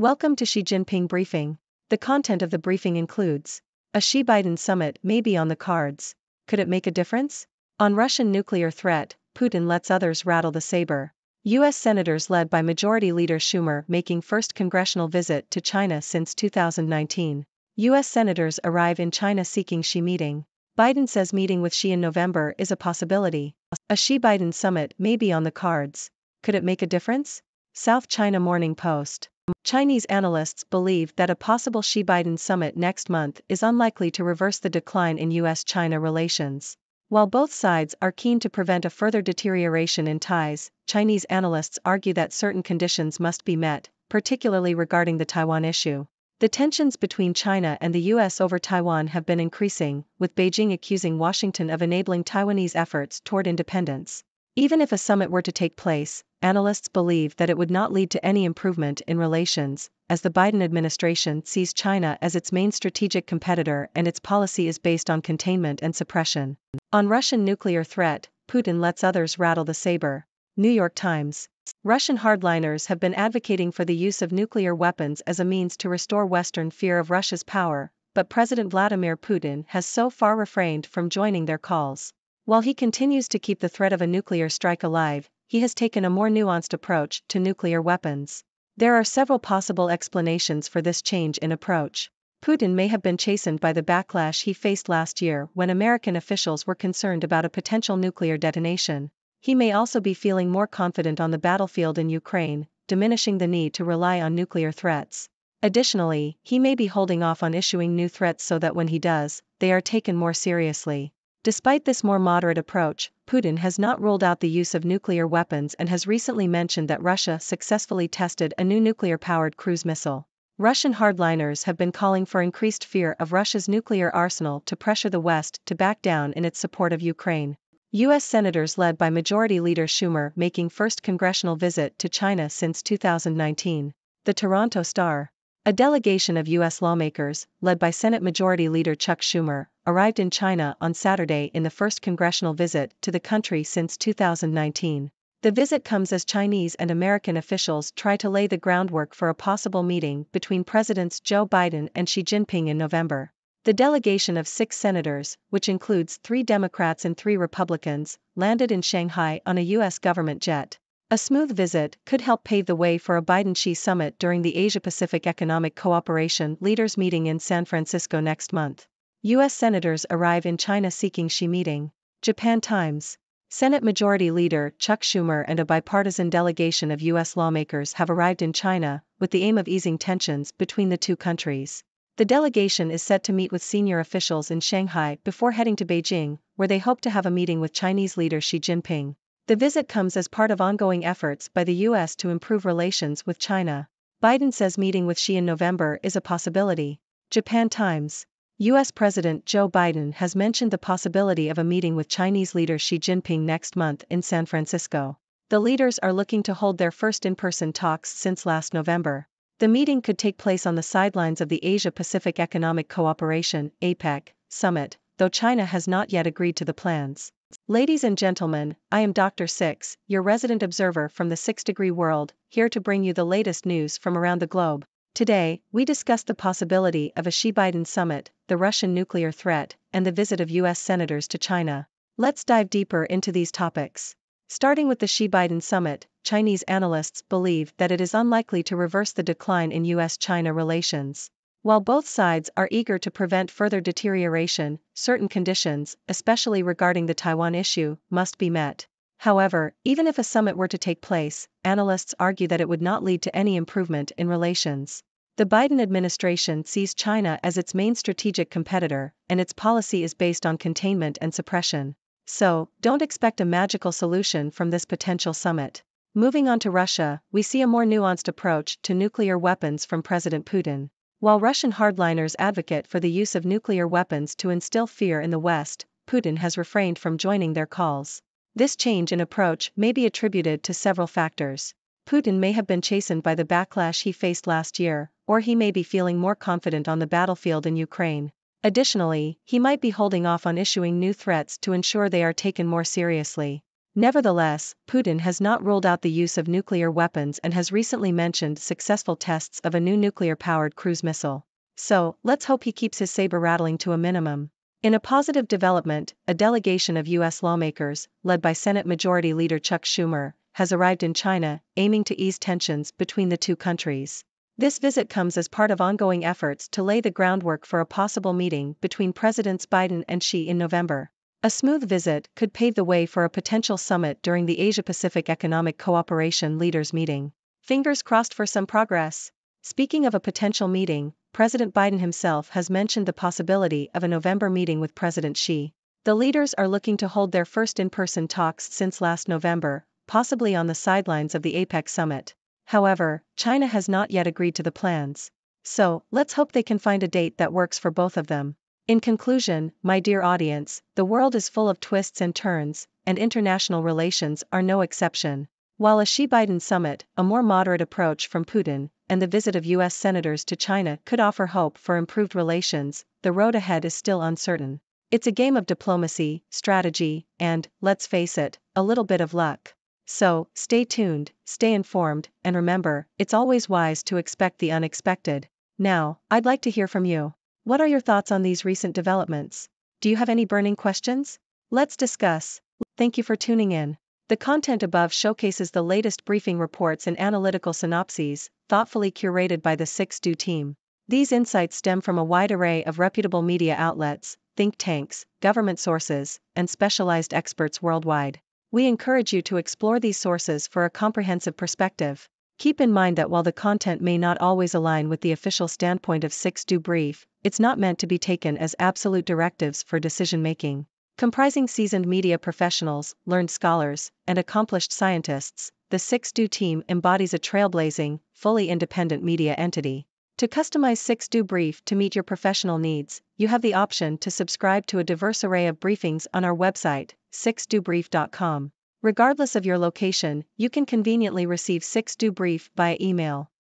Welcome to Xi Jinping Briefing. The content of the briefing includes: a Xi-Biden summit may be on the cards. Could it make a difference? On Russian nuclear threat, Putin lets others rattle the saber. U.S. senators led by Majority Leader Schumer making first congressional visit to China since 2019. U.S. senators arrive in China seeking Xi meeting. Biden says meeting with Xi in November is a possibility. A Xi-Biden summit may be on the cards. Could it make a difference? South China Morning Post. Chinese analysts believe that a possible Xi-Biden summit next month is unlikely to reverse the decline in U.S.-China relations. While both sides are keen to prevent a further deterioration in ties, Chinese analysts argue that certain conditions must be met, particularly regarding the Taiwan issue. The tensions between China and the U.S. over Taiwan have been increasing, with Beijing accusing Washington of enabling Taiwanese efforts toward independence. Even if a summit were to take place, analysts believe that it would not lead to any improvement in relations, as the Biden administration sees China as its main strategic competitor and its policy is based on containment and suppression. On Russian nuclear threat, Putin lets others rattle the saber. New York Times. Russian hardliners have been advocating for the use of nuclear weapons as a means to restore Western fear of Russia's power, but President Vladimir Putin has so far refrained from joining their calls. While he continues to keep the threat of a nuclear strike alive, he has taken a more nuanced approach to nuclear weapons. There are several possible explanations for this change in approach. Putin may have been chastened by the backlash he faced last year when American officials were concerned about a potential nuclear detonation. He may also be feeling more confident on the battlefield in Ukraine, diminishing the need to rely on nuclear threats. Additionally, he may be holding off on issuing new threats so that when he does, they are taken more seriously. Despite this more moderate approach, Putin has not ruled out the use of nuclear weapons and has recently mentioned that Russia successfully tested a new nuclear-powered cruise missile. Russian hardliners have been calling for increased fear of Russia's nuclear arsenal to pressure the West to back down in its support of Ukraine. U.S. senators led by Majority Leader Schumer making first congressional visit to China since 2019. The Toronto Star. A delegation of U.S. lawmakers, led by Senate Majority Leader Chuck Schumer, arrived in China on Saturday in the first congressional visit to the country since 2019. The visit comes as Chinese and American officials try to lay the groundwork for a possible meeting between Presidents Joe Biden and Xi Jinping in November. The delegation of 6 senators, which includes 3 Democrats and 3 Republicans, landed in Shanghai on a U.S. government jet. A smooth visit could help pave the way for a Biden-Xi summit during the Asia-Pacific Economic Cooperation Leaders meeting in San Francisco next month. U.S. senators arrive in China seeking Xi meeting. Japan Times. Senate Majority Leader Chuck Schumer and a bipartisan delegation of U.S. lawmakers have arrived in China, with the aim of easing tensions between the two countries. The delegation is set to meet with senior officials in Shanghai before heading to Beijing, where they hope to have a meeting with Chinese leader Xi Jinping. The visit comes as part of ongoing efforts by the U.S. to improve relations with China. Biden says meeting with Xi in November is a possibility. Japan Times. U.S. President Joe Biden has mentioned the possibility of a meeting with Chinese leader Xi Jinping next month in San Francisco. The leaders are looking to hold their first in-person talks since last November. The meeting could take place on the sidelines of the Asia-Pacific Economic Cooperation (APEC) summit, though China has not yet agreed to the plans. Ladies and gentlemen, I am Dr. Six, your resident observer from the 6-degree world, here to bring you the latest news from around the globe. Today, we discuss the possibility of a Xi-Biden summit, the Russian nuclear threat, and the visit of U.S. senators to China. Let's dive deeper into these topics. Starting with the Xi-Biden summit, Chinese analysts believe that it is unlikely to reverse the decline in U.S.-China relations. While both sides are eager to prevent further deterioration, certain conditions, especially regarding the Taiwan issue, must be met. However, even if a summit were to take place, analysts argue that it would not lead to any improvement in relations. The Biden administration sees China as its main strategic competitor, and its policy is based on containment and suppression. So, don't expect a magical solution from this potential summit. Moving on to Russia, we see a more nuanced approach to nuclear weapons from President Putin. While Russian hardliners advocate for the use of nuclear weapons to instill fear in the West, Putin has refrained from joining their calls. This change in approach may be attributed to several factors. Putin may have been chastened by the backlash he faced last year, or he may be feeling more confident on the battlefield in Ukraine. Additionally, he might be holding off on issuing new threats to ensure they are taken more seriously. Nevertheless, Putin has not ruled out the use of nuclear weapons and has recently mentioned successful tests of a new nuclear-powered cruise missile. So, let's hope he keeps his saber rattling to a minimum. In a positive development, a delegation of U.S. lawmakers, led by Senate Majority Leader Chuck Schumer, has arrived in China, aiming to ease tensions between the two countries. This visit comes as part of ongoing efforts to lay the groundwork for a possible meeting between Presidents Biden and Xi in November. A smooth visit could pave the way for a potential summit during the Asia-Pacific Economic Cooperation Leaders Meeting. Fingers crossed for some progress. Speaking of a potential meeting, President Biden himself has mentioned the possibility of a November meeting with President Xi. The leaders are looking to hold their first in-person talks since last November, possibly on the sidelines of the APEC summit. However, China has not yet agreed to the plans. So, let's hope they can find a date that works for both of them. In conclusion, my dear audience, the world is full of twists and turns, and international relations are no exception. While a Xi-Biden summit, a more moderate approach from Putin, and the visit of U.S. senators to China could offer hope for improved relations, the road ahead is still uncertain. It's a game of diplomacy, strategy, and, let's face it, a little bit of luck. So, stay tuned, stay informed, and remember, it's always wise to expect the unexpected. Now, I'd like to hear from you. What are your thoughts on these recent developments? Do you have any burning questions? Let's discuss. Thank you for tuning in. The content above showcases the latest briefing reports and analytical synopses, thoughtfully curated by the 6Do team. These insights stem from a wide array of reputable media outlets, think tanks, government sources, and specialized experts worldwide. We encourage you to explore these sources for a comprehensive perspective. Keep in mind that while the content may not always align with the official standpoint of 6Do Brief, it's not meant to be taken as absolute directives for decision-making. Comprising seasoned media professionals, learned scholars, and accomplished scientists, the 6Do team embodies a trailblazing, fully independent media entity. To customize 6Do Brief to meet your professional needs, you have the option to subscribe to a diverse array of briefings on our website, 6dobrief.com. Regardless of your location, you can conveniently receive 6Do Brief via email.